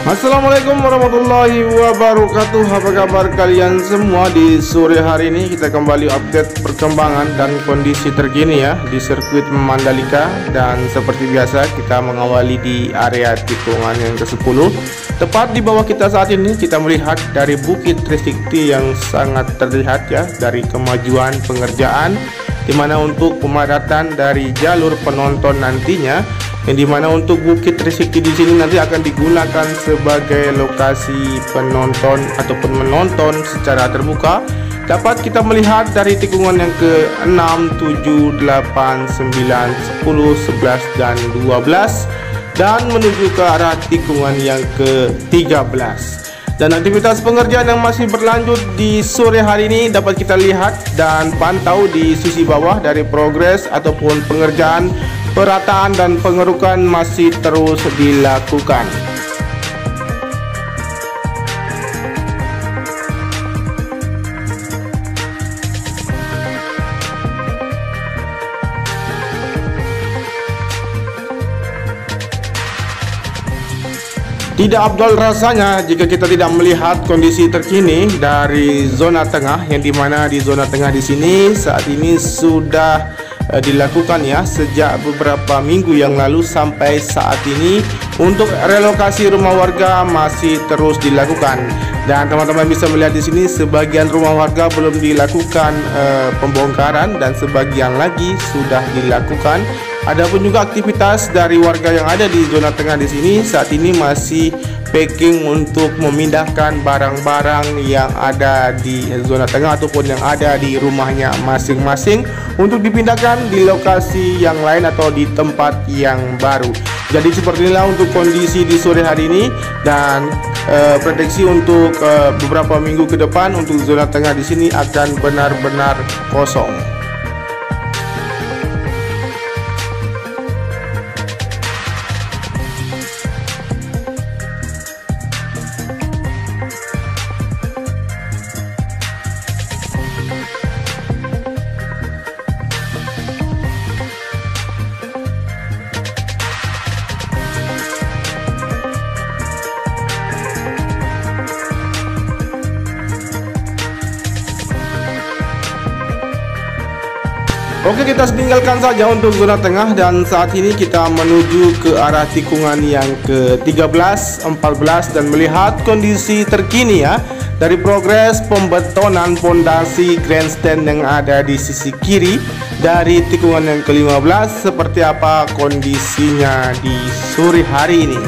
Assalamualaikum warahmatullahi wabarakatuh. Apa kabar kalian semua? Di sore hari ini kita kembali update perkembangan dan kondisi terkini ya di sirkuit Mandalika. Dan seperti biasa kita mengawali di area tikungan yang ke-10. Tepat di bawah kita saat ini kita melihat dari Bukit Trisakti yang sangat terlihat ya dari kemajuan pengerjaan, dimana untuk pemadatan dari jalur penonton nantinya, yang dimana untuk Bukit Trisakti di sini nanti akan digunakan sebagai lokasi penonton ataupun menonton secara terbuka. Dapat kita melihat dari tikungan yang ke-6, 7, 8, 9, 10, 11 dan 12 dan menuju ke arah tikungan yang ke-13. Dan aktivitas pengerjaan yang masih berlanjut di sore hari ini dapat kita lihat dan pantau di sisi bawah dari progres ataupun pengerjaan, perataan dan pengerukan masih terus dilakukan. Tidak abdol rasanya jika kita tidak melihat kondisi terkini dari zona tengah, yang dimana di zona tengah di sini saat ini sudah dilakukan ya sejak beberapa minggu yang lalu sampai saat ini. Untuk relokasi rumah warga masih terus dilakukan, dan teman-teman bisa melihat di sini sebagian rumah warga belum dilakukan pembongkaran dan sebagian lagi sudah dilakukan. Adapun juga aktivitas dari warga yang ada di zona tengah di sini saat ini masih packing untuk memindahkan barang-barang yang ada di zona tengah ataupun yang ada di rumahnya masing-masing untuk dipindahkan di lokasi yang lain atau di tempat yang baru. Jadi seperti inilah untuk kondisi di sore hari ini, dan prediksi untuk beberapa minggu ke depan untuk zona tengah di sini akan benar-benar kosong. Oke, kita tinggalkan saja untuk zona tengah dan saat ini kita menuju ke arah tikungan yang ke-13, 14 dan melihat kondisi terkini ya dari progres pembetonan pondasi grandstand yang ada di sisi kiri dari tikungan yang ke-15. Seperti apa kondisinya di sore hari ini?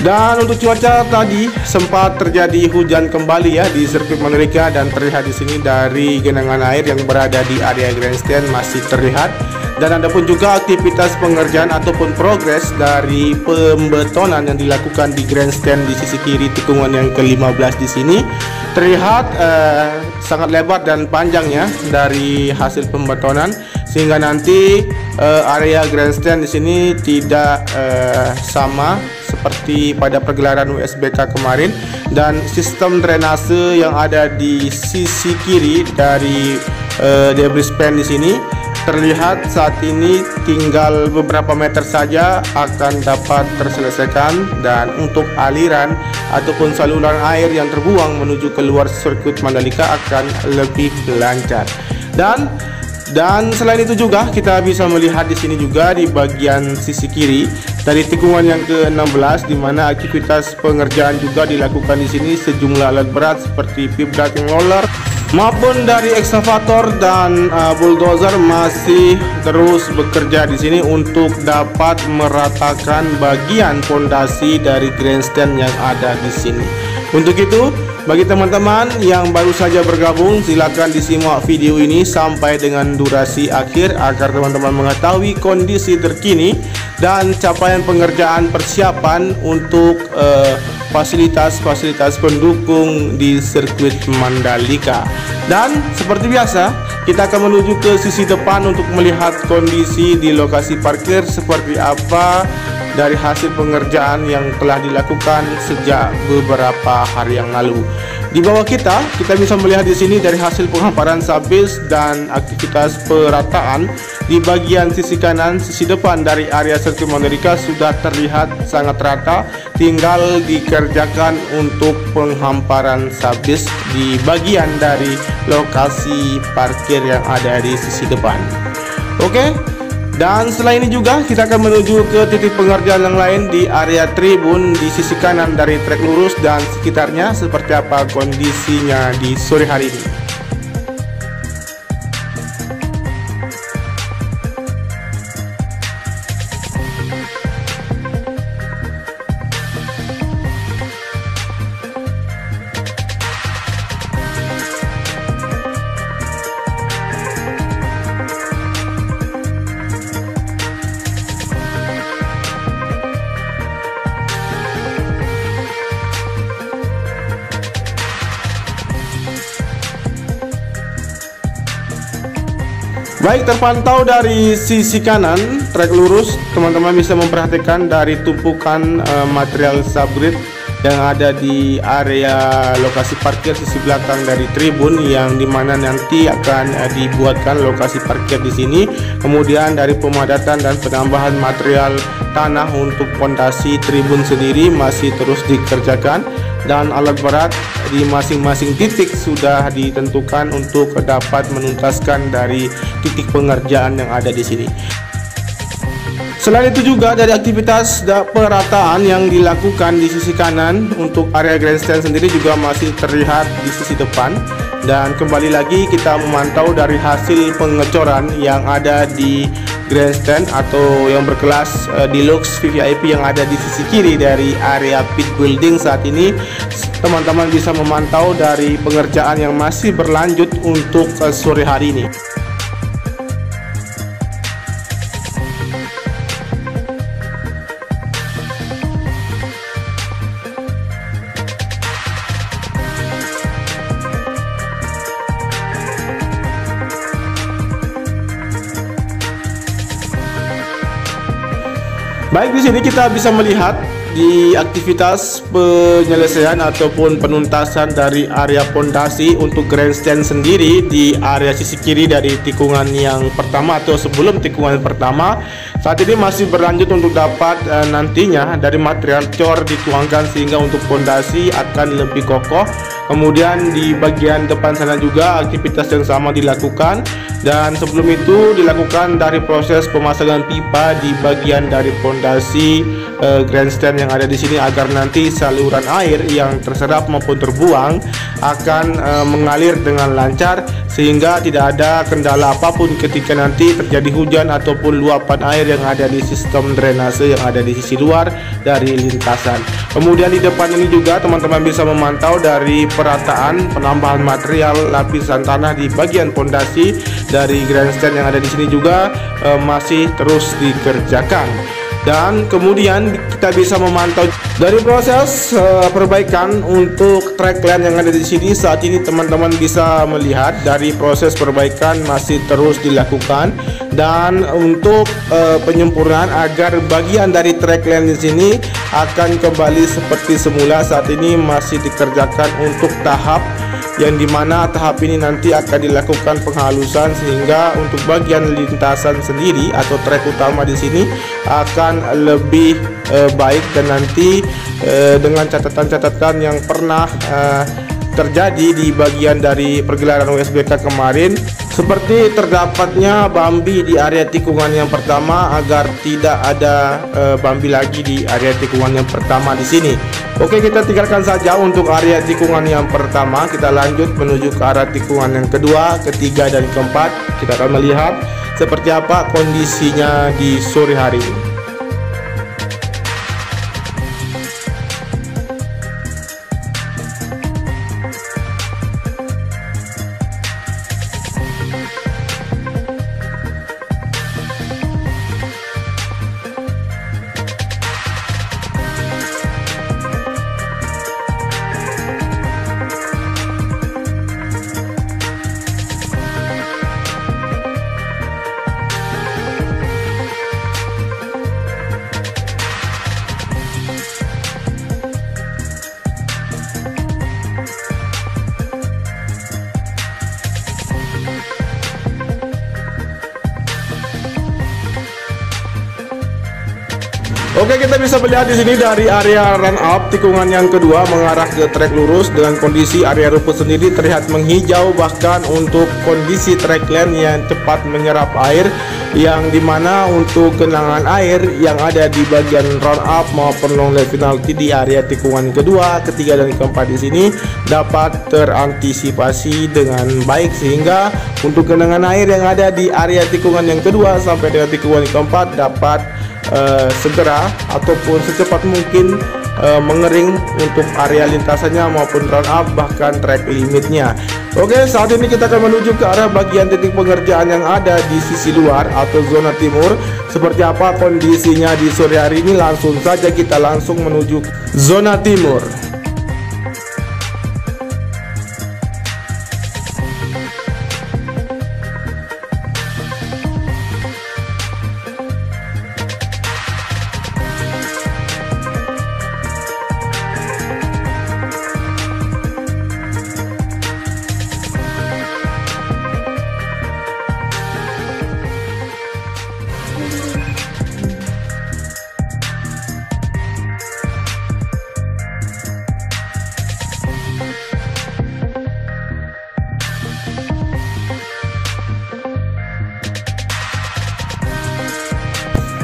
Dan untuk cuaca tadi sempat terjadi hujan kembali ya di sirkuit Mandalika, dan terlihat di sini dari genangan air yang berada di area grandstand masih terlihat. Dan ada pun juga aktivitas pengerjaan ataupun progres dari pembetonan yang dilakukan di grandstand di sisi kiri tikungan yang ke-15 di sini terlihat sangat lebar dan panjang ya dari hasil pembetonan, sehingga nanti area grandstand di sini tidak sama seperti pada pergelaran USBK kemarin, dan sistem drainase yang ada di sisi kiri dari debris pan di sini terlihat saat ini tinggal beberapa meter saja akan dapat terselesaikan, dan untuk aliran ataupun saluran air yang terbuang menuju keluar sirkuit Mandalika akan lebih lancar. Dan selain itu juga kita bisa melihat di sini juga di bagian sisi kiri dari tikungan yang ke-16, di mana aktivitas pengerjaan juga dilakukan di sini. Sejumlah alat berat seperti pip ducting roller maupun dari ekskavator dan bulldozer masih terus bekerja di sini untuk dapat meratakan bagian fondasi dari grandstand yang ada di sini. Untuk itu Bagi teman-teman yang baru saja bergabung, silakan disimak video ini sampai dengan durasi akhir agar teman-teman mengetahui kondisi terkini dan capaian pengerjaan persiapan untuk fasilitas-fasilitas pendukung di sirkuit Mandalika. Dan seperti biasa, kita akan menuju ke sisi depan untuk melihat kondisi di lokasi parkir seperti apa dari hasil pengerjaan yang telah dilakukan sejak beberapa hari yang lalu. Di bawah kita bisa melihat di sini dari hasil penghamparan sabis dan aktivitas perataan di bagian sisi kanan, sisi depan dari area sirkuit Mandalika sudah terlihat sangat rata. Tinggal dikerjakan untuk penghamparan sabis di bagian dari lokasi parkir yang ada di sisi depan. Oke. Dan setelah ini juga kita akan menuju ke titik pengerjaan yang lain di area tribun di sisi kanan dari trek lurus dan sekitarnya, seperti apa kondisinya di sore hari ini. Baik, terpantau dari sisi kanan trek lurus, teman-teman bisa memperhatikan dari tumpukan material subgrade yang ada di area lokasi parkir sisi belakang dari tribun, yang dimana nanti akan dibuatkan lokasi parkir di sini. Kemudian dari pemadatan dan penambahan material tanah untuk fondasi tribun sendiri masih terus dikerjakan, dan alat berat di masing-masing titik sudah ditentukan untuk dapat menuntaskan dari titik pengerjaan yang ada di sini. Selain itu juga dari aktivitas perataan yang dilakukan di sisi kanan untuk area grandstand sendiri juga masih terlihat di sisi depan. Dan kembali lagi kita memantau dari hasil pengecoran yang ada di grandstand atau yang berkelas deluxe VVIP yang ada di sisi kiri dari area pit building. Saat ini teman-teman bisa memantau dari pengerjaan yang masih berlanjut untuk sore hari ini. Baik, di sini kita bisa melihat di aktivitas penyelesaian ataupun penuntasan dari area pondasi untuk grandstand sendiri di area sisi kiri dari tikungan yang pertama atau sebelum tikungan pertama. Saat ini masih berlanjut untuk dapat nantinya dari material cor dituangkan sehingga untuk pondasi akan lebih kokoh. Kemudian di bagian depan sana juga aktivitas yang sama dilakukan, dan sebelum itu dilakukan dari proses pemasangan pipa di bagian dari pondasi grandstand yang ada di sini agar nanti saluran air yang terserap maupun terbuang akan mengalir dengan lancar sehingga tidak ada kendala apapun ketika nanti terjadi hujan ataupun luapan air yang ada di sistem drainase yang ada di sisi luar dari lintasan. Kemudian di depan ini juga teman-teman bisa memantau dari perataan penambahan material lapisan tanah di bagian pondasi dari grandstand yang ada di sini juga masih terus dikerjakan. Dan kemudian kita bisa memantau dari proses perbaikan untuk track lane yang ada di sini. Saat ini teman-teman bisa melihat dari proses perbaikan masih terus dilakukan, dan untuk penyempurnaan agar bagian dari track lane di sini akan kembali seperti semula saat ini masih dikerjakan untuk tahap yang dimana tahap ini nanti akan dilakukan penghalusan sehingga untuk bagian lintasan sendiri atau trek utama di sini akan lebih baik, dan nanti dengan catatan-catatan yang pernah terjadi di bagian dari pergelaran USBK kemarin, seperti terdapatnya bambi di area tikungan yang pertama, agar tidak ada bambi lagi di area tikungan yang pertama di sini. Oke, kita tinggalkan saja untuk area tikungan yang pertama. Kita lanjut menuju ke arah tikungan yang kedua, ketiga, dan keempat. Kita akan melihat seperti apa kondisinya di sore hari ini. Oke, kita bisa melihat di sini dari area run up tikungan yang kedua mengarah ke trek lurus dengan kondisi area rumput sendiri terlihat menghijau, bahkan untuk kondisi track lane yang cepat menyerap air, yang dimana untuk genangan air yang ada di bagian run up maupun long lane penalty di area tikungan kedua, ketiga dan keempat di sini dapat terantisipasi dengan baik, sehingga untuk genangan air yang ada di area tikungan yang kedua sampai dengan tikungan yang keempat dapat segera ataupun secepat mungkin mengering untuk area lintasannya maupun run up bahkan track limitnya. Oke, saat ini kita akan menuju ke arah bagian titik pengerjaan yang ada di sisi luar atau zona timur. Seperti apa kondisinya di sore hari ini, langsung saja kita langsung menuju zona timur.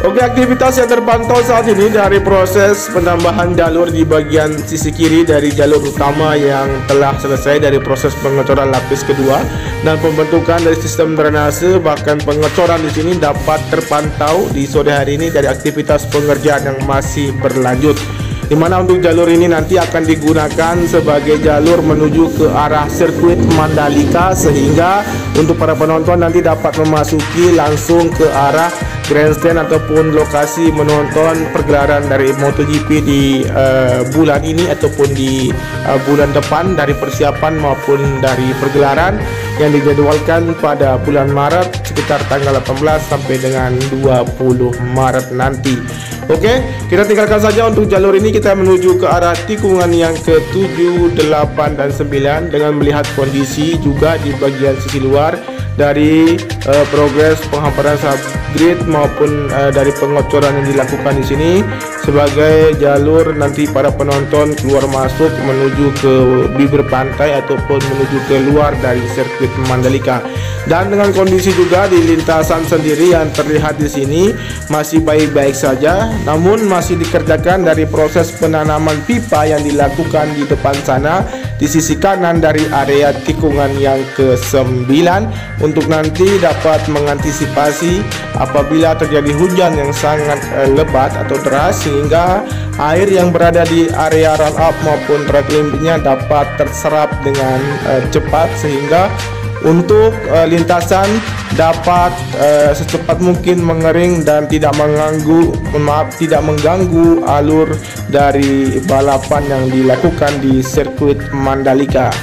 Oke, aktivitas yang terpantau saat ini dari proses penambahan jalur di bagian sisi kiri dari jalur utama yang telah selesai dari proses pengecoran lapis kedua dan pembentukan dari sistem drainase, bahkan pengecoran di sini dapat terpantau di sore hari ini dari aktivitas pengerjaan yang masih berlanjut, di mana untuk jalur ini nanti akan digunakan sebagai jalur menuju ke arah sirkuit Mandalika, sehingga untuk para penonton nanti dapat memasuki langsung ke arah grandstand ataupun lokasi menonton pergelaran dari MotoGP di bulan ini ataupun di bulan depan, dari persiapan maupun dari pergelaran yang dijadwalkan pada bulan Maret sekitar tanggal 18 sampai dengan 20 Maret nanti. Oke, kita tinggalkan saja untuk jalur ini, kita menuju ke arah tikungan yang ke-7, 8 dan 9 dengan melihat kondisi juga di bagian sisi luar dari progres penghamparan subgrid maupun dari pengocoran yang dilakukan di sini sebagai jalur nanti para penonton keluar masuk menuju ke bibir pantai ataupun menuju ke luar dari sirkuit Mandalika. Dan dengan kondisi juga di lintasan sendiri yang terlihat di sini masih baik-baik saja, namun masih dikerjakan dari proses penanaman pipa yang dilakukan di depan sana di sisi kanan dari area tikungan yang ke-9 untuk nanti dapat mengantisipasi apabila terjadi hujan yang sangat lebat atau deras, sehingga air yang berada di area run up maupun track limitnya dapat terserap dengan cepat, sehingga untuk lintasan dapat secepat mungkin mengering dan tidak mengganggu alur dari balapan yang dilakukan di sirkuit Mandalika.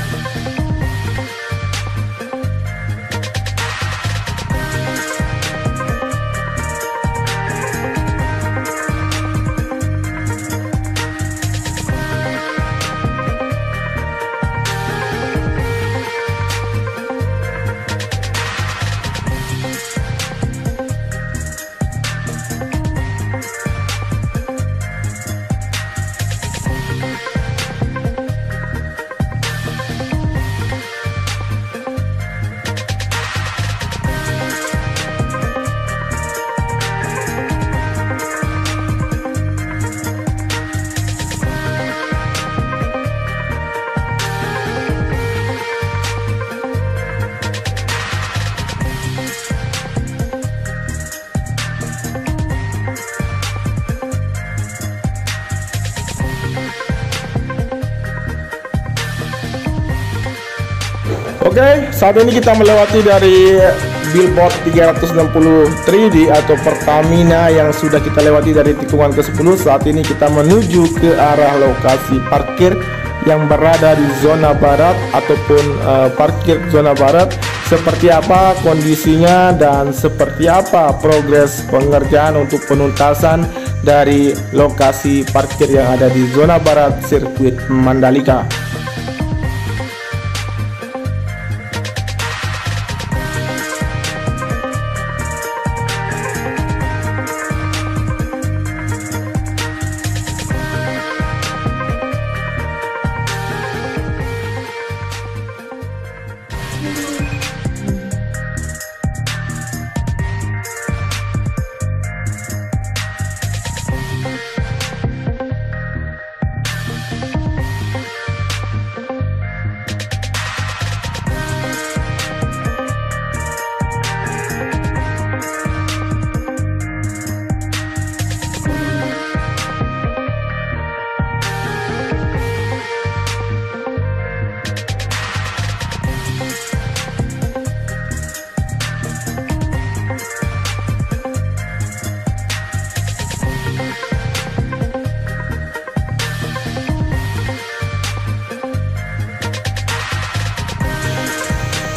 Oke, saat ini kita melewati dari billboard 360 3D atau Pertamina yang sudah kita lewati dari tikungan ke-10. Saat ini kita menuju ke arah lokasi parkir yang berada di zona barat ataupun parkir zona barat. Seperti apa kondisinya dan seperti apa progres pengerjaan untuk penuntasan dari lokasi parkir yang ada di zona barat sirkuit Mandalika.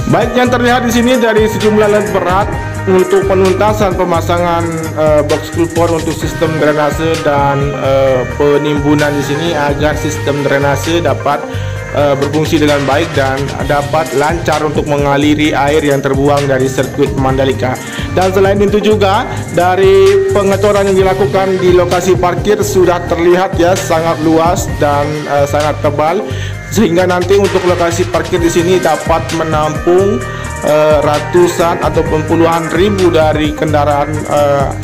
Baik, yang terlihat di sini dari sejumlah alat berat untuk penuntasan pemasangan box kulfor untuk sistem drainase dan penimbunan di sini agar sistem drainase dapat berfungsi dengan baik dan dapat lancar untuk mengaliri air yang terbuang dari sirkuit Mandalika. Dan selain itu juga dari pengecoran yang dilakukan di lokasi parkir sudah terlihat ya sangat luas dan sangat tebal, sehingga nanti untuk lokasi parkir di sini dapat menampung ratusan ataupun puluhan ribu dari kendaraan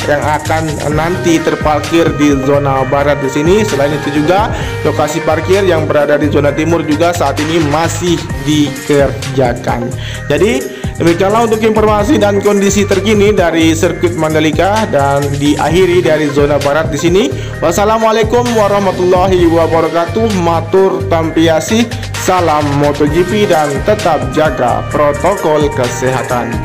yang akan nanti terparkir di zona barat di sini. Selain itu juga lokasi parkir yang berada di zona timur juga saat ini masih dikerjakan. Jadi demikianlah untuk informasi dan kondisi terkini dari sirkuit Mandalika, dan diakhiri dari zona barat di sini. Wassalamualaikum warahmatullahi wabarakatuh. Matur tampiasih. Salam MotoGP dan tetap jaga protokol kesehatan.